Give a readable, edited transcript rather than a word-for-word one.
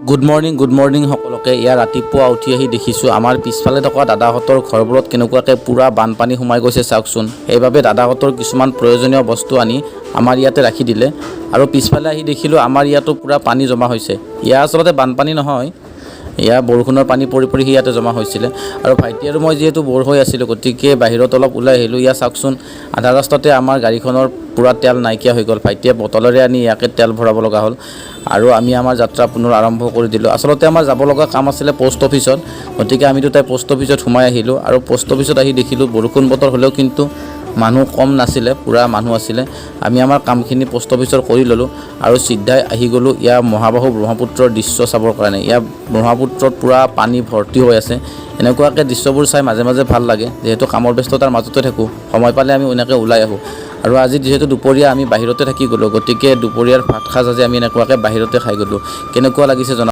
Good morning সকলোকে। ইয়াৰ ৰাতিপুৱা উঠি আহি দেখিছোঁ আমাৰ পিছফালে থকা দাদাহঁতৰ ঘৰবোৰত কেনেকুৱাকৈ পূৰা বানপানী সোমাই গৈছে চাওকচোন। সেইবাবে দাদাহঁতৰ কিছুমান প্ৰয়োজনীয় বস্তু আনি আমাৰ ইয়াতে ৰাখি দিলে আৰু পিছফালে আহি দেখিলোঁ আমাৰ ইয়াতো পূৰা পানী জমা হৈছে। ইয়াৰ আচলতে বানপানী নহয়, এয়া বৰষুণৰ পানী পৰি পৰি সি ইয়াতে জমা হৈছিলে। আৰু ভাইটি আৰু মই যিহেতু বৰ হৈ আছিলোঁ, গতিকে বাহিৰত অলপ ওলাই আহিলোঁ। ইয়াত চাওকচোন, আধা ৰাস্তাতে আমাৰ গাড়ীখনৰ পূৰা তেল নাইকিয়া হৈ গ'ল। ভাইটিয়ে বটলেৰে আনি ইয়াকে তেল ভৰাব লগা হ'ল আৰু আমি আমাৰ যাত্ৰা পুনৰ আৰম্ভ কৰি দিলোঁ। আচলতে আমাৰ যাব লগা কাম আছিলে পোষ্ট অফিচত, গতিকে আমি দুটাই পোষ্ট অফিচত সোমাই আহিলোঁ আৰু পোষ্ট অফিচত আহি দেখিলোঁ বৰষুণ বতৰ হ'লেও কিন্তু মানুহ কম নাছিলে, পূৰা মানুহ আছিলে। আমি আমাৰ কামখিনি পোষ্ট অফিচত কৰি ল'লোঁ আৰু চিধাই আহি গ'লোঁ ইয়াৰ মহাবাহু ব্ৰহ্মপুত্ৰৰ দৃশ্য চাবৰ কাৰণে। ইয়াৰ ব্ৰহ্মপুত্ৰত পূৰা পানী ভৰ্তি হৈ আছে। এনেকুৱাকৈ দৃশ্যবোৰ চাই মাজে মাজে ভাল লাগে, যিহেতু কামৰ ব্যস্ততাৰ মাজতে থাকোঁ, সময় পালে আমি এনেকৈ ওলাই আহোঁ। আৰু আজি যিহেতু দুপৰীয়া আমি বাহিৰতে থাকি গ'লোঁ, গতিকে দুপৰীয়াৰ ভাত সাজ আজি আমি এনেকুৱাকৈ বাহিৰতে খাই গ'লোঁ। কেনেকুৱা লাগিছে জনাব।